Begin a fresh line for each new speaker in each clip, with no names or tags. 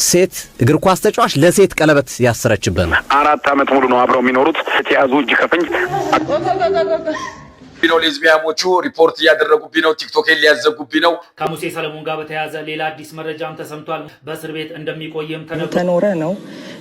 ሴት እግር ኳስ ተጫዋች ለሴት ቀለበት ያሰረችበት ነው።
4 ዓመት ሙሉ ነው አብረው የሚኖሩት። ተያዙ እጅ ከፍንጅ
ቢኖ ሌዝቢያሞቹ ሪፖርት ያደረጉብኝ ነው። ቲክቶክ ሊያዘጉብኝ ነው።
ከሙሴ ሰለሞን ጋር በተያያዘ ሌላ አዲስ መረጃም ተሰምቷል። በእስር ቤት እንደሚቆየም
ተኖረ ነው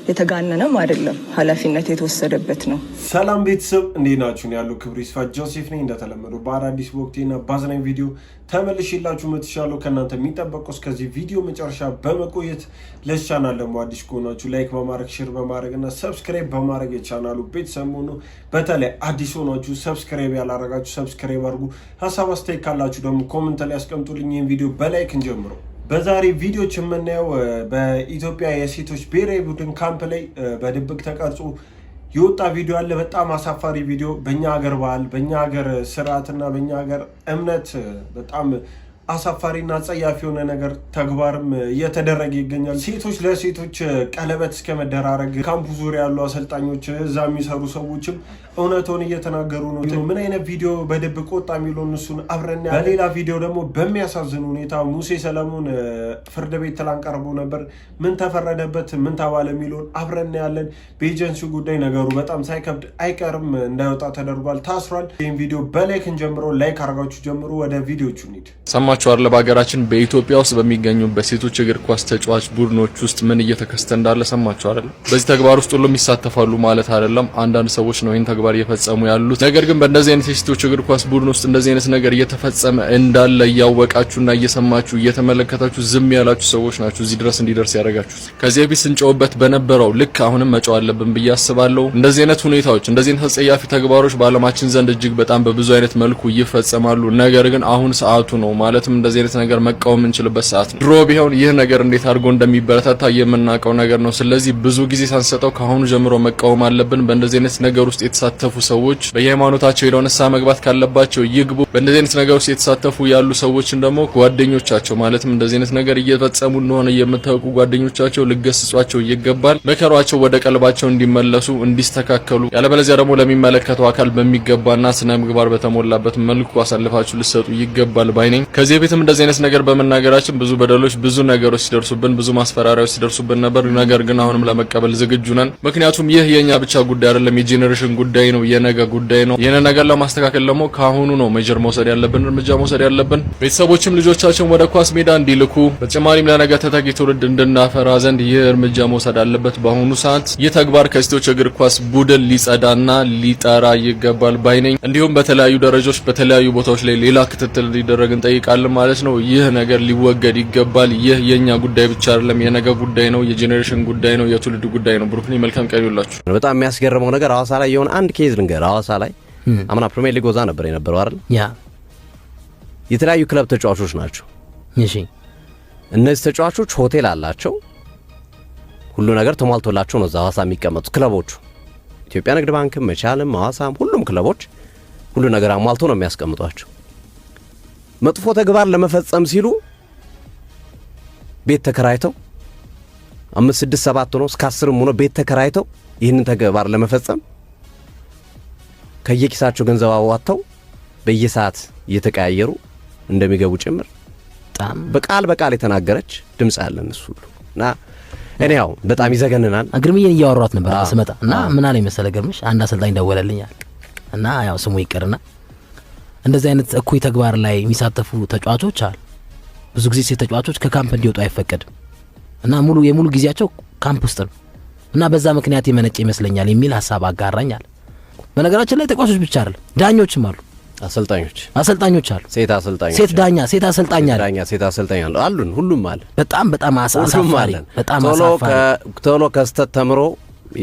የተጋነነም አይደለም፣ ኃላፊነት የተወሰደበት ነው።
ሰላም ቤተሰብ እንዴት ናችሁ? ያለው ክብር ይስፋ ጆሴፍ ነኝ። እንደተለመደው በአዳዲስ ወቅቴና ባዝናኝ ቪዲዮ ተመልሼላችሁ መጥቻለሁ። ከእናንተ የሚጠበቀው እስከዚህ ቪዲዮ መጨረሻ በመቆየት ለቻናል ደግሞ አዲስ ከሆናችሁ ላይክ በማድረግ ሼር በማድረግና ሰብስክራይብ በማድረግ የቻናሉ ቤተሰብ ሆኑ። በተለይ አዲስ ሆናችሁ ሰብስክራይብ ያላረጋችሁ ሰብስክራይብ አድርጉ። ሀሳብ አስተያየት ካላችሁ ደግሞ ኮሜንት ላይ አስቀምጡልኝ። ይህን ቪዲዮ በላይክ እንጀምረው። በዛሬ ቪዲዮች የምናየው በኢትዮጵያ የሴቶች ብሔራዊ ቡድን ካምፕ ላይ በድብቅ ተቀርጾ የወጣ ቪዲዮ አለ። በጣም አሳፋሪ ቪዲዮ። በእኛ ሀገር ባህል፣ በእኛ ሀገር ስርዓትና በእኛ ሀገር እምነት በጣም አሳፋሪና ጸያፊ የሆነ ነገር ተግባርም እየተደረገ ይገኛል። ሴቶች ለሴቶች ቀለበት እስከ መደራረግ ካምፑ ዙሪያ ያሉ አሰልጣኞች፣ እዛ የሚሰሩ ሰዎችም እውነቱን እየተናገሩ ነው። ምን አይነት ቪዲዮ በድብቅ ወጣ የሚለውን እሱን አብረን። በሌላ ቪዲዮ ደግሞ በሚያሳዝን ሁኔታ ሙሴ ሰለሞን ፍርድ ቤት ትላንት ቀርቦ ነበር። ምን ተፈረደበት፣ ምን ተባለ የሚለውን አብረን ያለን። በኤጀንሲው ጉዳይ ነገሩ በጣም ሳይከብድ አይቀርም እንዳይወጣ ተደርጓል፣ ታስሯል። ይህን ቪዲዮ በላይክ እንጀምረው። ላይክ አድርጋችሁ ጀምሮ ወደ ቪዲዮቹ እንሂድ።
ሰማችሁ አይደል? በሀገራችን በኢትዮጵያ ውስጥ በሚገኙ በሴቶች እግር ኳስ ተጫዋች ቡድኖች ውስጥ ምን እየተከሰተ እንዳለ ሰማችሁ አይደል? በዚህ ተግባር ውስጥ ሁሉም ይሳተፋሉ ማለት አይደለም። አንዳንድ ሰዎች ነው ይሄን ተግባር እየፈጸሙ ያሉት። ነገር ግን በእንደዚህ አይነት የሴቶች እግር ኳስ ቡድን ውስጥ እንደዚህ አይነት ነገር እየተፈጸመ እንዳለ እያወቃችሁና እየሰማችሁ እየተመለከታችሁ ዝም ያላችሁ ሰዎች ናችሁ እዚህ ድረስ እንዲደርስ ያደረጋችሁት። ከዚህ በፊት ስንጮህበት በነበረው ልክ አሁንም መጮህ አለብን ብዬ አስባለሁ። እንደዚህ አይነት ሁኔታዎች፣ እንደዚህ አይነት ተጸያፊ ተግባሮች በዓለማችን ዘንድ እጅግ በጣም በብዙ አይነት መልኩ ይፈጸማሉ። ነገር ግን አሁን ሰዓቱ ነው ማለትም እንደዚህ አይነት ነገር መቃወም እንችልበት ሰዓት ነው። ድሮ ቢሆን ይህ ነገር እንዴት አድርጎ እንደሚበረታታ የምናውቀው ነገር ነው። ስለዚህ ብዙ ጊዜ ሳንሰጠው ከአሁኑ ጀምሮ መቃወም አለብን። በእንደዚህ አይነት ነገር ውስጥ የተሳተፉ ሰዎች በየሃይማኖታቸው ሄደው ንስሐ መግባት ካለባቸው ይግቡ። በእንደዚህ አይነት ነገር ውስጥ የተሳተፉ ያሉ ሰዎችን ደግሞ ጓደኞቻቸው ማለትም እንደዚህ አይነት ነገር እየፈጸሙ እንደሆነ የምታውቁ ጓደኞቻቸው ልገስጿቸው ይገባል። መከሯቸው ወደ ቀልባቸው እንዲመለሱ እንዲስተካከሉ፣ ያለበለዚያ ደግሞ ለሚመለከተው አካል በሚገባና ስነ ምግባር በተሞላበት መልኩ አሳልፋችሁ ልሰጡ ይገባል ባይ ነኝ። ከዚህ በፊትም እንደዚህ አይነት ነገር በመናገራችን ብዙ በደሎች፣ ብዙ ነገሮች ሲደርሱብን፣ ብዙ ማስፈራሪያዎች ሲደርሱብን ነበር። ነገር ግን አሁንም ለመቀበል ዝግጁ ነን። ምክንያቱም ይህ የኛ ብቻ ጉዳይ አይደለም፣ የጄኔሬሽን ጉዳይ ነው፣ የነገ ጉዳይ ነው። ይህን ነገር ለማስተካከል ደግሞ ካሁኑ ነው ሜጀር መውሰድ ያለብን፣ እርምጃ መውሰድ ያለብን። ቤተሰቦችም ልጆቻቸውን ወደ ኳስ ሜዳ እንዲልኩ፣ በተጨማሪም ለነገ ተተኪ ትውልድ እንድናፈራ ዘንድ ይህ እርምጃ መውሰድ አለበት። በአሁኑ ሰዓት ይህ ተግባር ከሴቶች እግር ኳስ ቡድን ሊጸዳና ሊጠራ ይገባል ባይ ነኝ። እንዲሁም በተለያዩ ደረጃዎች በተለያዩ ቦታዎች ላይ ሌላ ክትትል ሊደረግ እንጠይቃለን ማለት ነው። ይህ ነገር ሊወገድ ይገባል። ይህ የኛ ጉዳይ ብቻ አይደለም፣ የነገ ጉዳይ ነው፣ የጄኔሬሽን ጉዳይ ነው፣ የትውልድ ጉዳይ ነው። ብሩክኒ መልካም ቀን ይሁንላችሁ።
በጣም የሚያስገርመው ነገር ሐዋሳ ላይ የሆነ አንድ ኬዝ ልንገር። ሐዋሳ ላይ አምና ፕሪሚየር ሊግ ወዛ ነበር የነበረው አይደል? ያ የተለያዩ ክለብ ተጫዋቾች ናቸው።
እሺ
እነዚህ ተጫዋቾች ሆቴል አላቸው፣ ሁሉ ነገር ተሟልቶላቸው ነው እዛ ሐዋሳ የሚቀመጡት ክለቦቹ። ኢትዮጵያ ንግድ ባንክም፣ መቻልም፣ ሐዋሳም ሁሉም ክለቦች ሁሉ ነገር አሟልቶ ነው የሚያስቀምጧቸው። መጥፎ ተግባር ለመፈጸም ሲሉ ቤት ተከራይተው 5 6 7 ነው እስከ 10 ሆኖ ቤት ተከራይተው ይህንን ተግባር ለመፈጸም ከየኪሳቸው ገንዘብ አዋጥተው በየሰዓት እየተቀያየሩ እንደሚገቡ ጭምር በቃል የተናገረች ድምጽ ያለን እሱ ሁሉና እኔው በጣም ይዘገንናል።
አግርምዬን እያወራሁት ነበር ስመጣ እና ምን አለኝ መሰለ ገርምሽ፣ አንድ አሰልጣኝ ደወለልኛል እና ያው ስሙ ይቀርና እንደዚህ አይነት እኩይ ተግባር ላይ የሚሳተፉ ተጫዋቾች አሉ። ብዙ ጊዜ ሴት ተጫዋቾች ከካምፕ እንዲወጡ አይፈቀድም እና ሙሉ ጊዜያቸው ካምፕ ውስጥ ነው እና በዛ ምክንያት የመነጨ ይመስለኛል የሚል ሐሳብ አጋራኛል። በነገራችን ላይ ተጫዋቾች ብቻ አይደለም ዳኞችም አሉ፣ አሰልጣኞች አሉ፣ ሴት አሰልጣኞች፣ ሴት ዳኛ፣ ሴት አሰልጣኝ አለ አሉን። ሁሉም አለ። በጣም አሳፋሪ፣ በጣም አሳፋሪ። ቶሎ ከስተት ተምሮ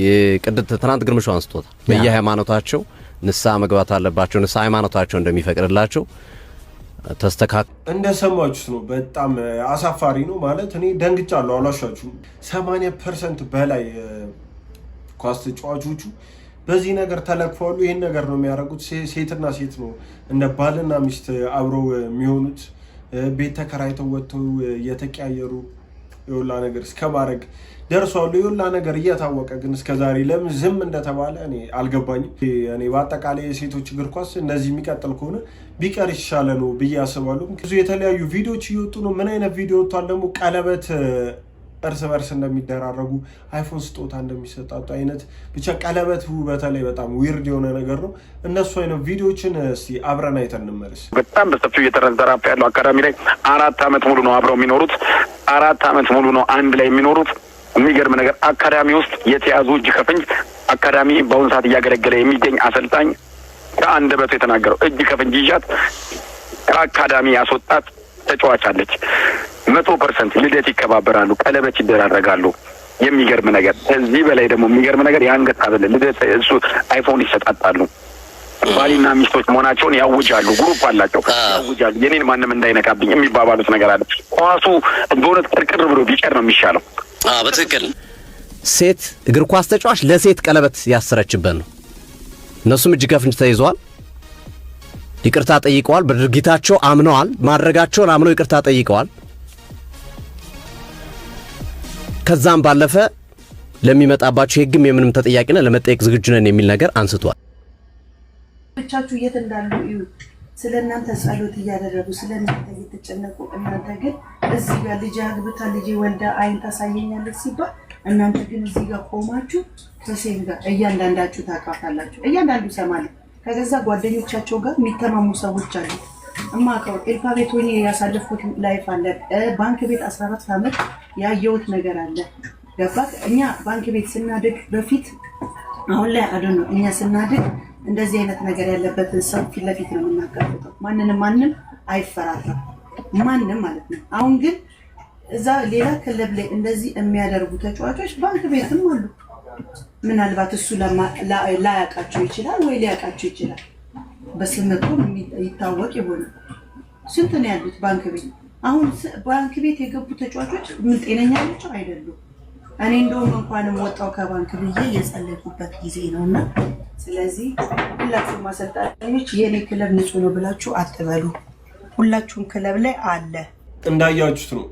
የቅድት ትናንት ግርምሾ አንስቶታል። በየሃይማኖታቸው ንስሐ መግባት አለባቸው፣ ንስሐ ሃይማኖታቸው እንደሚፈቅድላቸው ተስተካክ
እንደሰማችሁት ነው። በጣም አሳፋሪ ነው ማለት እኔ ደንግጫለሁ። አላሻችሁም 80% በላይ ኳስ ተጫዋቾቹ በዚህ ነገር ተለክፈዋል። ይሄን ነገር ነው የሚያደርጉት። ሴትና ሴት ነው እንደ ባልና ሚስት አብረው የሚሆኑት። ቤት ተከራይተው ወጥተው የተቀያየሩ የሁላ ነገር እስከማድረግ ደርሷል። የሁላ ነገር እየታወቀ ግን እስከዛሬ ለምን ዝም እንደተባለ እኔ አልገባኝም። እኔ በአጠቃላይ የሴቶች እግር ኳስ እንደዚህ የሚቀጥል ከሆነ ቢቀር ይሻለ ነው ብዬ አስባለሁ። ብዙ የተለያዩ ቪዲዮዎች እየወጡ ነው። ምን አይነት ቪዲዮ ወጥቷል ደግሞ ቀለበት እርስ በርስ እንደሚደራረጉ አይፎን ስጦታ እንደሚሰጣጡ አይነት ብቻ ቀለበቱ በተለይ በጣም ዊርድ የሆነ ነገር ነው። እነሱ አይነት ቪዲዮዎችን እስቲ አብረን አይተን እንመለስ።
በጣም በሰፊው እየተንሰራፋ ያለው አካዳሚ ላይ 4 ዓመት ሙሉ ነው አብረው የሚኖሩት። 4 ዓመት ሙሉ ነው አንድ ላይ የሚኖሩት። የሚገርም ነገር አካዳሚ ውስጥ የተያዙ እጅ ከፍንጅ አካዳሚ በአሁኑ ሰዓት እያገለገለ የሚገኝ አሰልጣኝ ከአንደበቱ የተናገረው እጅ ከፍንጅ ይዣት ከአካዳሚ ያስወጣት ተጫዋች አለች። 100% ልደት ይከባበራሉ፣ ቀለበት ይደራረጋሉ። የሚገርም ነገር እዚህ በላይ ደግሞ የሚገርም ነገር የአንገት ሐብል ልደት እሱ አይፎን ይሰጣጣሉ። ባልና ሚስቶች መሆናቸውን ያውጃሉ። ግሩፕ አላቸው ያውጃሉ። የኔን ማንም እንዳይነካብኝ የሚባባሉት ነገር አለ። ኳሱ በእውነት ቅርቅር ብሎ ቢቀር ነው የሚሻለው።
በትክክል ሴት እግር ኳስ ተጫዋች ለሴት ቀለበት ያሰረችበት ነው። እነሱም እጅ ከፍንጅ ተይዘዋል። ይቅርታ ጠይቀዋል። በድርጊታቸው አምነዋል። ማድረጋቸውን አምነው ይቅርታ ጠይቀዋል። ከዛም ባለፈ ለሚመጣባቸው የሕግም የምንም ተጠያቂነት ለመጠየቅ ዝግጁ ነን የሚል ነገር አንስቷል።
ብቻችሁ የት እንዳሉ እዩ። ስለእናንተ ጸሎት እያደረጉ ስለእናንተ እየተጨነቁ፣ እናንተ ግን እዚህ ጋር ልጅ አግብታ ልጅ ወልዳ አይን ታሳየኛለች ሲባል እናንተ ግን እዚህ ጋር ቆማችሁ ከሴት ጋር እያንዳንዳችሁ ታውቃታላችሁ። እያንዳንዱ ሰማለ ከገዛ ጓደኞቻቸው ጋር የሚተማሙ ሰዎች አሉ። እማቀው ኤልፓ ቤት ሆኜ ያሳለፍኩት ላይፍ አለ። ባንክ ቤት 14 ዓመት ያየሁት ነገር አለ። ገባክ? እኛ ባንክ ቤት ስናድግ በፊት አሁን ላይ አይደል ነው። እኛ ስናድግ እንደዚህ አይነት ነገር ያለበትን ሰው ፊት ለፊት ነው የምናጋፍጠው። ማንም አይፈራራም፣ ማንም ማለት ነው። አሁን ግን እዛ ሌላ ክለብ ላይ እንደዚህ የሚያደርጉ ተጫዋቾች ባንክ ቤትም አሉ። ምናልባት እሱ ላያውቃቸው ይችላል ወይ ሊያውቃቸው ይችላል። በስም እኮ ይታወቅ ይሆናል። ስንት ነው ያሉት ባንክ ቤት? አሁን ባንክ ቤት የገቡ ተጫዋቾች ምን ጤነኛ ናቸው? አይደሉም። እኔ እንደውም እንኳንም ወጣው ከባንክ ብዬ የጸለይኩበት ጊዜ ነውና፣ ስለዚህ ሁላችሁም አሰልጣኞች የኔ ክለብ ንጹህ ነው ብላችሁ አትበሉ። ሁላችሁም ክለብ ላይ አለ።
እንዳያችሁት ነው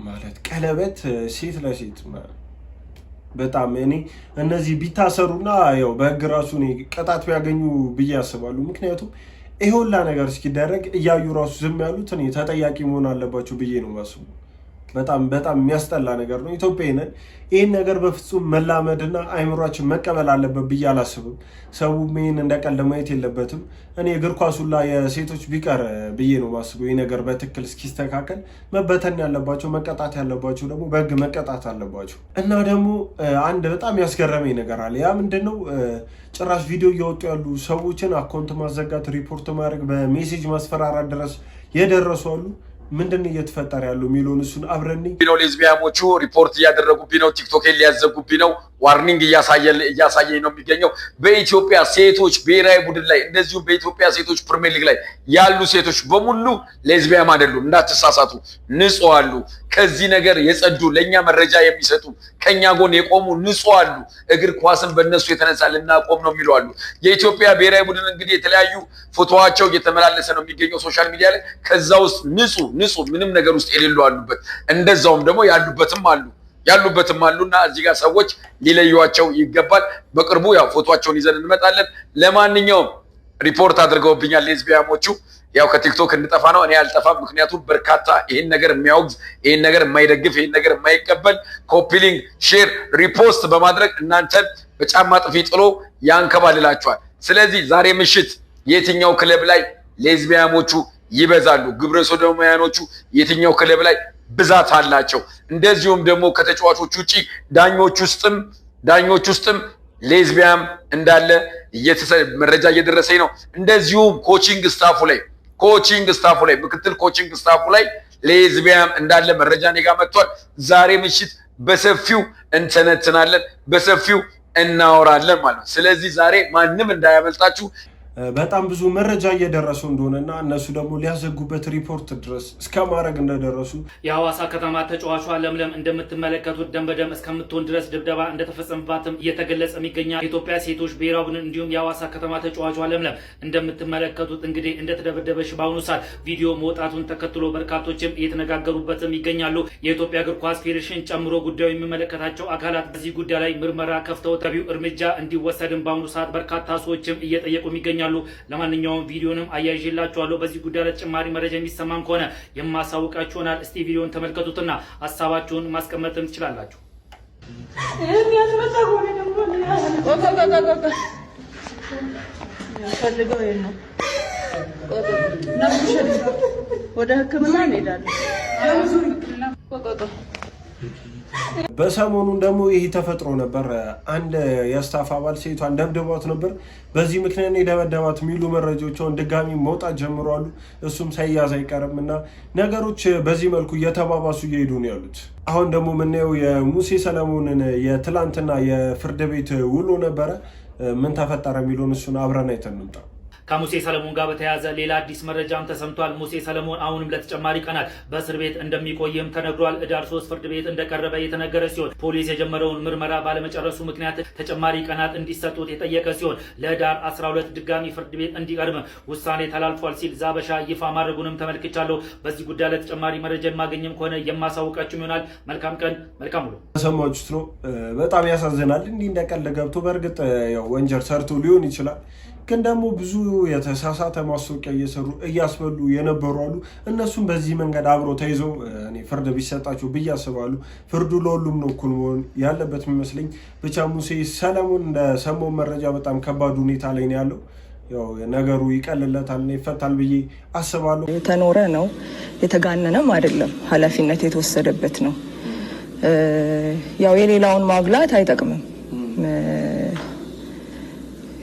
ማለት ቀለበት ሴት ለሴት በጣም እኔ እነዚህ ቢታሰሩና ያው በህግ ራሱ ነው ቅጣት ቢያገኙ ብዬ አስባለሁ። ምክንያቱም ይሄ ሁላ ነገር እስኪደረግ እያዩ ራሱ ዝም ያሉት እኔ ተጠያቂ መሆን አለባቸው ብዬ ነው ማስቡ። በጣም የሚያስጠላ ነገር ነው። ኢትዮጵያ ነን። ይህን ነገር በፍጹም መላመድና አይምሯችን መቀበል አለበት ብዬ አላስብም። ሰውም ይህን እንደቀልድ ማየት የለበትም። እኔ እግር ኳሱላ የሴቶች ቢቀር ብዬ ነው ማስበው። ይህ ነገር በትክክል እስኪስተካከል መበተን ያለባቸው፣ መቀጣት ያለባቸው ደግሞ በህግ መቀጣት አለባቸው። እና ደግሞ አንድ በጣም ያስገረመኝ ነገር አለ። ያ ምንድን ነው? ጭራሽ ቪዲዮ እያወጡ ያሉ ሰዎችን አካውንት ማዘጋት፣ ሪፖርት ማድረግ፣ በሜሴጅ ማስፈራራት ድረስ የደረሱ አሉ። ምንድን እየተፈጠረ ያለው የሚለውን እሱን አብረን
ነው። ሌዝቢያሞቹ ሪፖርት እያደረጉብኝ ነው፣ ቲክቶክን ሊያዘጉብኝ ነው፣ ዋርኒንግ እያሳየኝ ነው የሚገኘው። በኢትዮጵያ ሴቶች ብሔራዊ ቡድን ላይ እንደዚሁም በኢትዮጵያ ሴቶች ፕሪሚየር ሊግ ላይ ያሉ ሴቶች በሙሉ ሌዝቢያም አይደሉም፣ እንዳትሳሳቱ፣ ንጹህ አሉ። ከዚህ ነገር የጸዱ ለኛ መረጃ የሚሰጡ ከኛ ጎን የቆሙ ንጹህ አሉ። እግር ኳስን በእነሱ የተነሳ ልናቆም ነው የሚሉ አሉ። የኢትዮጵያ ብሔራዊ ቡድን እንግዲህ የተለያዩ ፎቶዋቸው እየተመላለሰ ነው የሚገኘው ሶሻል ሚዲያ ላይ። ከዛ ውስጥ ንጹህ ምንም ነገር ውስጥ የሌሉ አሉበት፣ እንደዛውም ደግሞ ያሉበትም አሉና እዚህ ጋር ሰዎች ሊለዩዋቸው ይገባል። በቅርቡ ያው ፎቶዋቸውን ይዘን እንመጣለን። ለማንኛውም ሪፖርት አድርገውብኛል ሌዝቢያሞቹ። ያው ከቲክቶክ እንጠፋ ነው። እኔ አልጠፋም፣ ምክንያቱም በርካታ ይሄን ነገር የሚያወግዝ ይሄን ነገር የማይደግፍ ይሄን ነገር የማይቀበል ኮፒሊንግ፣ ሼር፣ ሪፖስት በማድረግ እናንተን በጫማ ጥፊ ጥሎ ያንከባልላችኋል። ስለዚህ ዛሬ ምሽት የትኛው ክለብ ላይ ሌዝቢያሞቹ ይበዛሉ፣ ግብረ ሶዶማውያኖቹ የትኛው ክለብ ላይ ብዛት አላቸው? እንደዚሁም ደግሞ ከተጫዋቾች ውጪ ዳኞች ውስጥም ሌዝቢያም እንዳለ መረጃ እየደረሰኝ ነው። እንደዚሁም ኮቺንግ ስታፉ ላይ ምክትል ኮቺንግ ስታፉ ላይ ሌዝቢያም እንዳለ መረጃ እኔ ጋር መጥቷል። ዛሬ ምሽት በሰፊው እንተነትናለን፣ በሰፊው እናወራለን ማለት ነው። ስለዚህ ዛሬ ማንም እንዳያመልጣችሁ።
በጣም ብዙ መረጃ እየደረሱ እንደሆነና እነሱ ደግሞ ሊያዘጉበት ሪፖርት ድረስ እስከ ማድረግ እንደደረሱ
የሐዋሳ ከተማ ተጫዋቿ ለምለም እንደምትመለከቱት ደም በደም እስከምትሆን ድረስ ድብደባ እንደተፈጸመባትም እየተገለጸ የሚገኛል። የኢትዮጵያ ሴቶች ብሔራዊ ቡድን እንዲሁም የሐዋሳ ከተማ ተጫዋቿ ለምለም እንደምትመለከቱት እንግዲህ እንደተደበደበች በአሁኑ ሰዓት ቪዲዮ መውጣቱን ተከትሎ በርካቶችም እየተነጋገሩበትም ይገኛሉ። የኢትዮጵያ እግር ኳስ ፌዴሬሽን ጨምሮ ጉዳዩ የሚመለከታቸው አካላት በዚህ ጉዳይ ላይ ምርመራ ከፍተው ተገቢው እርምጃ እንዲወሰድም በአሁኑ ሰዓት በርካታ ሰዎችም እየጠየቁ ይገኛሉ። ይገኛሉ። ለማንኛውም ቪዲዮንም አያይዤላችኋለሁ። በዚህ ጉዳይ ላይ ተጨማሪ መረጃ የሚሰማም ከሆነ የማሳውቃችሁ ይሆናል። እስቲ ቪዲዮን ተመልከቱትና ሐሳባችሁን ማስቀመጥም ትችላላችሁ።
ወደ ሕክምና እንሄዳለን።
በሰሞኑን ደግሞ ይሄ ተፈጥሮ ነበር። አንድ የስታፍ አባል ሴቷን ደብድቧት ነበር። በዚህ ምክንያት የደበደባት የሚሉ መረጃዎችን ድጋሚ መውጣት ጀምረዋል። እሱም ሳይያዝ አይቀርም እና ነገሮች በዚህ መልኩ እየተባባሱ እየሄዱ ነው ያሉት። አሁን ደግሞ የምናየው የሙሴ ሰለሞንን የትላንትና የፍርድ ቤት ውሎ ነበረ። ምን ተፈጠረ የሚለውን እሱን አብረን አይተን እንምጣ።
ከሙሴ ሰለሞን ጋር በተያያዘ ሌላ አዲስ መረጃም ተሰምቷል። ሙሴ ሰለሞን አሁንም ለተጨማሪ ቀናት በእስር ቤት እንደሚቆይም ተነግሯል። ህዳር 3 ፍርድ ቤት እንደቀረበ የተነገረ ሲሆን ፖሊስ የጀመረውን ምርመራ ባለመጨረሱ ምክንያት ተጨማሪ ቀናት እንዲሰጡት የጠየቀ ሲሆን ለህዳር 12 ድጋሚ ፍርድ ቤት እንዲቀርብ ውሳኔ ተላልፏል ሲል ዛበሻ ይፋ ማድረጉንም ተመልክቻለሁ። በዚህ ጉዳይ ላይ ተጨማሪ መረጃ የማገኝም ከሆነ የማሳውቃችሁ ይሆናል። መልካም ቀን፣ መልካም ውሎ።
ሰማችሁት ነው። በጣም ያሳዝናል። እንዲህ እንደቀልድ ገብቶ በእርግጥ ያው ወንጀል ሰርቶ ሊሆን ይችላል ግን ደግሞ ብዙ የተሳሳተ ማስታወቂያ እየሰሩ እያስበሉ የነበሩ አሉ። እነሱም በዚህ መንገድ አብሮ ተይዘው እኔ ፍርድ ቢሰጣቸው ብዬ አስባለሁ። ፍርዱ ለሁሉም ነው እኩል መሆን ያለበት የሚመስለኝ። ብቻ ሙሴ ሰለሞን እንደሰማው መረጃ በጣም ከባድ ሁኔታ ላይ ነው ያለው። ያው ነገሩ ይቀልለታል እና ይፈታል ብዬ አስባለሁ።
የተኖረ ነው፣ የተጋነነም አይደለም፣ ኃላፊነት የተወሰደበት ነው። ያው የሌላውን ማጉላት አይጠቅምም።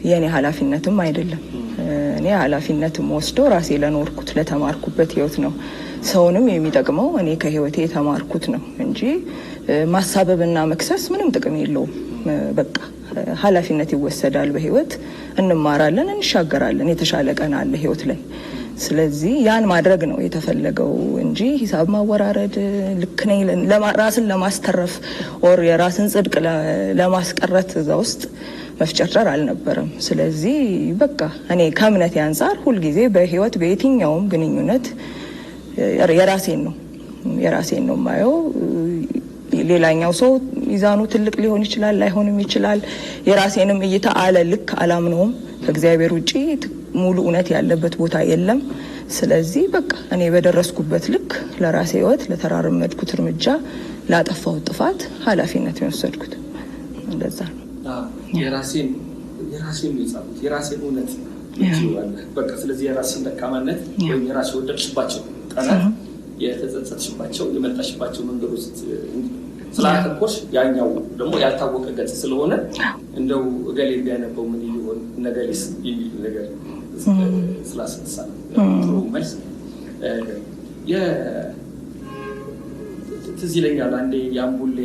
የኔ ኃላፊነትም አይደለም። እኔ ኃላፊነትም ወስደው ራሴ ለኖርኩት ለተማርኩበት ህይወት ነው። ሰውንም የሚጠቅመው እኔ ከህይወቴ የተማርኩት ነው እንጂ ማሳበብና መክሰስ ምንም ጥቅም የለውም። በቃ ኃላፊነት ይወሰዳል። በህይወት እንማራለን፣ እንሻገራለን። የተሻለ ቀን አለ ህይወት ላይ። ስለዚህ ያን ማድረግ ነው የተፈለገው እንጂ ሂሳብ ማወራረድ ልክ ነኝ ራስን ለማስተረፍ ኦር የራስን ጽድቅ ለማስቀረት እዛ ውስጥ መፍጨርጨር አልነበረም። ስለዚህ በቃ እኔ ከእምነቴ አንጻር ሁልጊዜ በህይወት በየትኛውም ግንኙነት የራሴን ነው የማየው። ሌላኛው ሰው ሚዛኑ ትልቅ ሊሆን ይችላል፣ ላይሆንም ይችላል። የራሴንም እይታ አለ ልክ አላምነውም። ከእግዚአብሔር ውጪ ሙሉ እውነት ያለበት ቦታ የለም። ስለዚህ በቃ እኔ በደረስኩበት ልክ ለራሴ ህይወት ለተራረመድኩት እርምጃ ላጠፋሁት ጥፋት ኃላፊነት የወሰድኩት እንደዛ ነው።
የራሴን ይጻፉት የራሴን እውነት ይችላል በቃ። ስለዚህ የራሴን ደካማነት ወይም የራሴ ወደቅሽባቸው ቀናት የተጸጸትሽባቸው የመጣሽባቸው መንገዶች ስላተኮርሽ ያኛው ደግሞ ያልታወቀ ገጽ ስለሆነ እንደው እገሌ ቢያነበው ምን ይሆን ነገሌስ የሚል ነገር ስላስነሳ ጥሩ መልስ ትዝ ይለኛል። አንዴ የአምቡሌ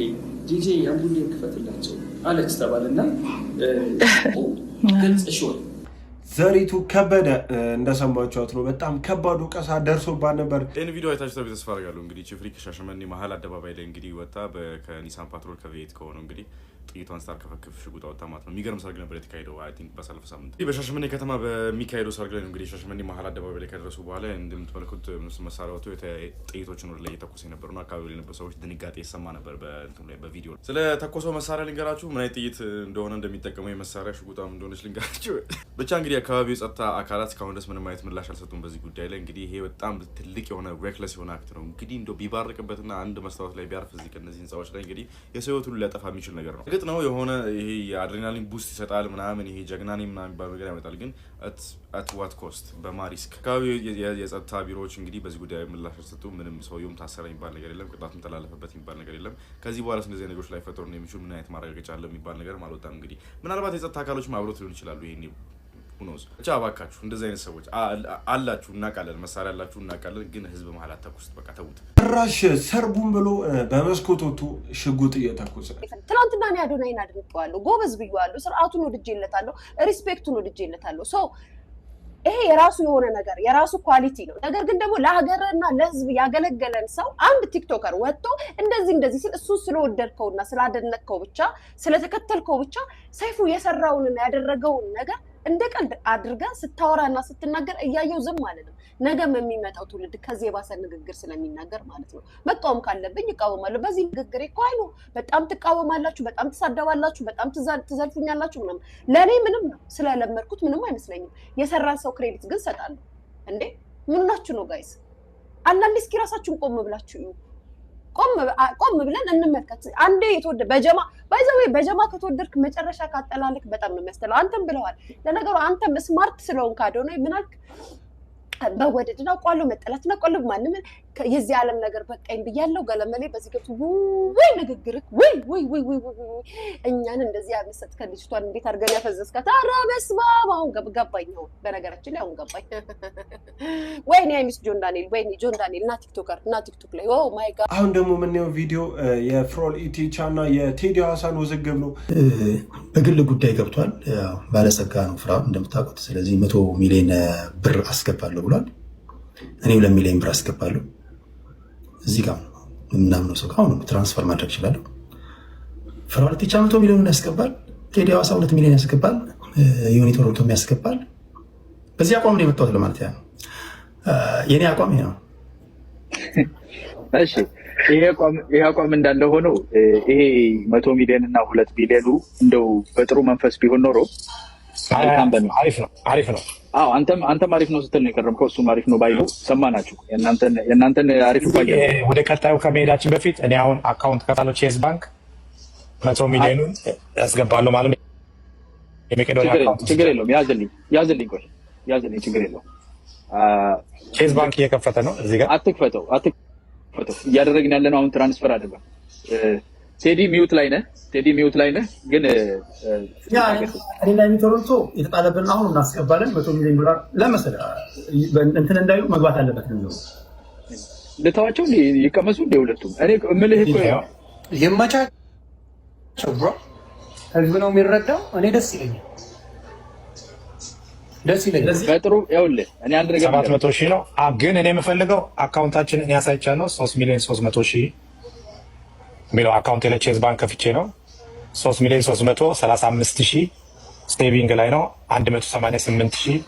ዲጄ የአምቡሌ ክፈትላቸው አለች ተባለና ግልጽ ሾል
ዘሪቱ ከበደ እንደሰማችኋት ነው። በጣም ከባድ ወቀሳ ደርሶባት ነበር።
ይህን ቪዲዮ አይታችሁ ተስፋ አደርጋለሁ። እንግዲህ ቺፍሪ ከሻሸመኔ መሀል አደባባይ ላይ እንግዲህ ወጣ ከኒሳን ፓትሮል ከቪኤት ከሆነው እንግዲህ ጥይቷን ስታርከፈክፍ ሽጉጥ ወጣ ማለት ነው። የሚገርም ሰርግ ነበር የተካሄደው። አይ ቲንክ ባለፈው ሳምንት በሻሸመኔ ከተማ በሚካሄደው ሰርግ ላይ እንግዲህ ሻሸመኔ መሀል አደባባይ ላይ ከደረሱ በኋላ እንደምትመለከቱት መሳሪያ ወጥቶ ጥይቶችን ወደ ላይ እየተኮሰ የነበሩ ነው። አካባቢ ላይ የነበሩ ሰዎች ድንጋጤ ይሰማ ነበር። በእንትኑ ላይ በቪዲዮ ስለ ተኮሰው መሳሪያ ልንገራችሁ፣ ምን አይነት ጥይት እንደሆነ እንደሚጠቀመው የመሳሪያ ሽጉጣም እንደሆነች ልንገራችሁ። ብቻ እንግዲህ አካባቢው የጸጥታ አካላት እስካሁን ድረስ ምንም አይነት ምላሽ አልሰጡም በዚህ ጉዳይ ላይ። እንግዲህ ይሄ በጣም ትልቅ የሆነ ሬክለስ የሆነ አክት ነው። እንግዲህ እንደው ቢባርቅበትና አንድ መስታወት ላይ ቢያርፍ እዚህ ከነዚህ ህንፃዎች ላይ እንግዲህ የሰው ህይወት ሁሉ ሊያጠፋ የሚችል ነገር ነው። እርግጥ ነው የሆነ ይሄ የአድሬናሊን ቡስት ይሰጣል ምናምን ይሄ ጀግናኔ ምናምን የሚባል ነገር ያመጣል። ግን አት ዋት ኮስት በማሪስክ አካባቢው የጸጥታ ቢሮዎች እንግዲህ በዚህ ጉዳይ ምላሽ አልሰጡም። ምንም ሰውየውም ታሰረ የሚባል ነገር የለም። ቅጣትም ተላለፈበት የሚባል ነገር የለም። ከዚህ በኋላ እንደዚህ ነገሮች ላይ ፈጠሩ ነው የሚችሉ ምን አይነት ማረጋገጫ አለ የሚባል ነገር አልወጣም። እንግዲህ ምናልባት የጸጥታ አካሎች አብሮት ሊሆን ይችላሉ። ይሄኔ ሁኖስ ብቻ እባካችሁ እንደዚህ አይነት ሰዎች አላችሁ እናውቃለን፣ መሳሪያ አላችሁ እናውቃለን። ግን ህዝብ መሀል አታኩሱት፣ በቃ ተውት።
ራሽ ሰርቡን ብሎ በመስኮት ወጥቶ ሽጉጥ እየተኮሰ
ትናንትና ነው አዶናይን አድርጌዋለሁ፣ ጎበዝ ብዬዋለሁ፣ ስርዓቱን ወድጄለታለሁ፣ ሪስፔክቱን ወድጄለታለሁ። ሶ ይሄ የራሱ የሆነ ነገር የራሱ ኳሊቲ ነው። ነገር ግን ደግሞ ለሀገርና ለህዝብ ያገለገለን ሰው አንድ ቲክቶከር ወጥቶ እንደዚህ ሲል እሱ ስለወደድከውና ስላደነቅከው ብቻ ስለተከተልከው ብቻ ሰይፉ የሰራውንና ያደረገውን ነገር እንደ ቀልድ አድርጋ ስታወራና ስትናገር እያየው ዝም ማለት ነው። ነገም የሚመጣው ትውልድ ከዚህ የባሰ ንግግር ስለሚናገር ማለት ነው። መቃወም ካለብኝ እቃወማለሁ። በዚህ ንግግር እኮ አይኑ በጣም ትቃወማላችሁ፣ በጣም ትሳደባላችሁ፣ በጣም ትዘልፉኛላችሁ ምናምን። ለእኔ ምንም ነው ስለለመድኩት ምንም አይመስለኝም። የሰራን ሰው ክሬዲት ግን ሰጣለሁ። እንዴ ምን ናችሁ ነው ጋይስ? አንዳንዴ እስኪ ራሳችሁን ቆም ብላችሁ እዩ። ቆም ብለን እንመልከት። አንዴ የተወደ በጀማ ባይዘው በጀማ ከተወደድክ መጨረሻ ካጠላልክ በጣም ነው የሚያስተላው። አንተም ብለዋል። ለነገሩ አንተም ስማርት ስለሆንክ አዶነ ምናልክ በወደድና ቋሎ መጠላትና ቋሎ ማንም የዚህ ዓለም ነገር በቃኝ ብያለሁ። ገለመሌ በዚህ ገብቶ ወይ ንግግርክ ወይ እኛን እንደዚህ ያመሰጥ ከልጅቷን እንዴት አድርገን ያፈዘዝካት? ኧረ በስመ አብ! አሁን ገባኝ ነው በነገራችን ላይ አሁን ገባኝ። ወይኔ አይሚስ ጆን ዳንኤል ወይኔ ጆን ዳንኤል እና ቲክቶከር እና ቲክቶክ ላይ ኦ ማይ ጋድ።
አሁን ደግሞ የምናየው ቪዲዮ የፍሮል ኢቲቻ እና የቴዲ ሐዋሳን ውዝግብ ነው።
በግል ጉዳይ ገብቷል። ባለጸጋ ነው ፍራኦል እንደምታውቁት። ስለዚህ 100 ሚሊዮን ብር አስገባለሁ ብሏል። እኔ 2 ሚሊዮን ብር አስገባለሁ። እዚህ ጋር ምናምነው ሰው አሁን ትራንስፈር ማድረግ ይችላለሁ። ፍራኦል ኢቲቻ 100 ሚሊዮን ያስገባል። ቴዲ ሐዋሳ 2 ሚሊዮን ያስገባል። ዮኒ ቶሮንቶ ያስገባል። በዚህ አቋም ነው የመጣሁት ለማለት ያ የኔ አቋም ይሄ ነው።
እሺ ይሄ አቋም እንዳለ ሆኖ ይሄ 100 ሚሊዮን እና 2 ቢሊዮኑ እንደው በጥሩ መንፈስ ቢሆን ኖሮ
አሪፍ ነው።
አዎ አንተም አሪፍ ነው ስትል ነው የከረምከው። እሱም አሪፍ ነው ባይሉ ሰማናችሁ። የእናንተን አሪፍ ባይ።
ወደ ቀጣዩ ከመሄዳችን በፊት እኔ አሁን አካውንት ከፍታለሁ ቼዝ ባንክ 100 ሚሊዮኑን ያስገባለሁ ማለት ነው። የመቄዶንያ አካውንት
ችግር የለውም። ያዝልኝ ችግር የለውም።
ቼዝ ባንክ እየከፈተ ነው። እዚህ ጋር
አትክፈተው። እያደረግን ያለነው አሁን ትራንስፈር አይደለም። ቴዲ ሚውት ላይ ነህ ግን
እኔና ቶሮንቶ የተጣለብን አሁን እናስገባለን። 100 ሚሊዮን ዶላር ለመሰለህ እንትን እንዳይሉ መግባት አለበት ነው።
ልተዋቸው ይቀመሱ እንደ ሁለቱም። እኔ እምልህ እኮ
ይመቻቸው ብሮ። ህዝብ ነው የሚረዳው። እኔ ደስ ይለኛል።
በጥሩ ይኸውልህ እኔ አንድ ነገር
700 ሺህ ነው ግን እኔ የምፈልገው አካውንታችንን ያሳይቻለሁ። 3 ሚሊዮን 300 ሺህ የሚለው አካውንት ላይ ቼዝ ባንክ ከፍቼ ነው። 3 ሚሊዮን 335 ሺህ ስቴቪንግ ላይ ነው። 188 ሺህ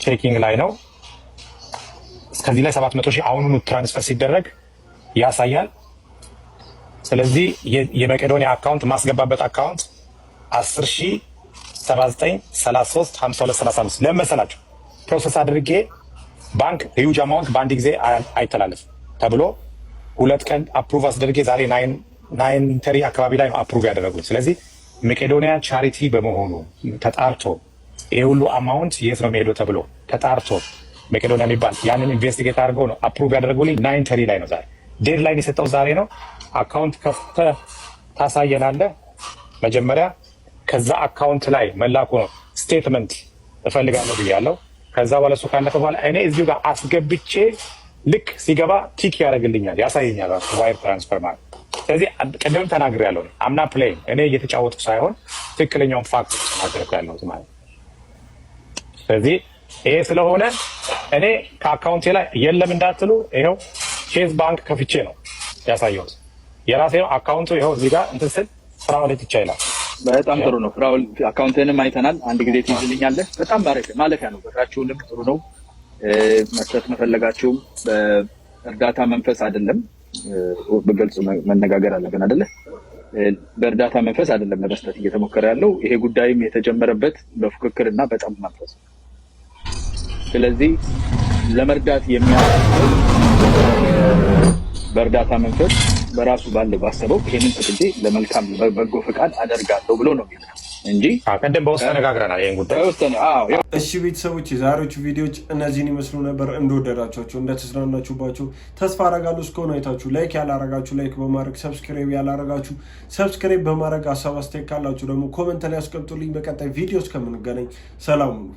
ቼኪንግ ላይ ነው። እስከዚህ ላይ 700 ሺህ አሁኑኑ ትራንስፈር ሲደረግ ያሳያል። ስለዚህ የመቄዶንያ አካውንት ማስገባበት አካውንት 10 ሺህ 79 33 52 35 ለምን መሰላችሁ? ፕሮሰስ አድርጌ ባንክ ሂውጅ አማውንት በአንድ ጊዜ አይተላለፍም ተብሎ 2 ቀን አፕሩቭ አስደርጌ ዛሬ 9:30 አካባቢ ላይ ነው አፕሩቭ ያደረጉት። ስለዚህ መቄዶንያ ቻሪቲ በመሆኑ ተጣርቶ ይሄ ሁሉ አማውንት የት ነው የሚሄደው ተብሎ ተጣርቶ መቄዶንያ የሚባል ያንን ኢንቨስቲጌት አድርገው ነው አፕሩቭ ያደረጉልኝ። 9:30 ላይ ነው ዛሬ ዴድላይን የሰጠው ዛሬ ነው። አካውንት ከፍተህ ታሳየናለህ መጀመሪያ ከዛ አካውንት ላይ መላኩ ነው ስቴትመንት እፈልጋለሁ ብያለሁ። ከዛ በኋላ እሱ ካለፈ በኋላ እኔ እዚሁ ጋር አስገብቼ ልክ ሲገባ ቲክ ያደርግልኛል፣ ያሳየኛል ዋይር ትራንስፈር ማለት። ስለዚህ ቅድም ተናግሬያለሁ። አምና ፕሌይ እኔ እየተጫወትኩ ሳይሆን ትክክለኛውን ፋክት ተናግሬያለሁ ያለሁት ማለት። ስለዚህ ይሄ ስለሆነ እኔ ከአካውንቴ ላይ የለም እንዳትሉ፣ ይኸው ቼዝ ባንክ ከፍቼ ነው ያሳየሁት። የራሴ ነው አካውንቱ። ይኸው እዚህ ጋር እንትን ስል ፍራኦል ኢቲቻ ይላል።
በጣም ጥሩ ነው። ፍራኦል አካውንትንም አይተናል። አንድ ጊዜ ትይዝልኛለህ። በጣም ማለፊያ ነው። ብራችሁንም ጥሩ ነው። መስጠት መፈለጋችሁም በእርዳታ መንፈስ አይደለም። በግልጽ መነጋገር አለብን አይደለ? በእርዳታ መንፈስ አይደለም ለመስጠት እየተሞከረ ያለው። ይሄ ጉዳይም የተጀመረበት በፉክክርና በጣም መንፈስ። ስለዚህ ለመርዳት የሚያስችል በእርዳታ መንፈስ በራሱ ባሰበው ይሄንን ፈቅጄ ለመልካም በጎ ፈቃድ አደርጋለሁ ብሎ ነው የሚለው እንጂ
ቀደም በውስጥ ተነጋግረናል ይሄን ጉዳይ።
እሺ ቤተሰቦች የዛሬዎቹ ቪዲዮዎች እነዚህን ይመስሉ ነበር። እንደወደዳችኋቸው እንደተዝናናችሁባቸው ተስፋ አረጋለሁ። እስከሆነ አይታችሁ ላይክ ያላረጋችሁ ላይክ በማድረግ ሰብስክራይብ ያላረጋችሁ ሰብስክራይብ በማድረግ ሀሳብ አስተያየት ካላችሁ ደግሞ ኮመንት ላይ አስቀምጡልኝ። በቀጣይ ቪዲዮ እስከምንገናኝ ሰላም ሁኑ።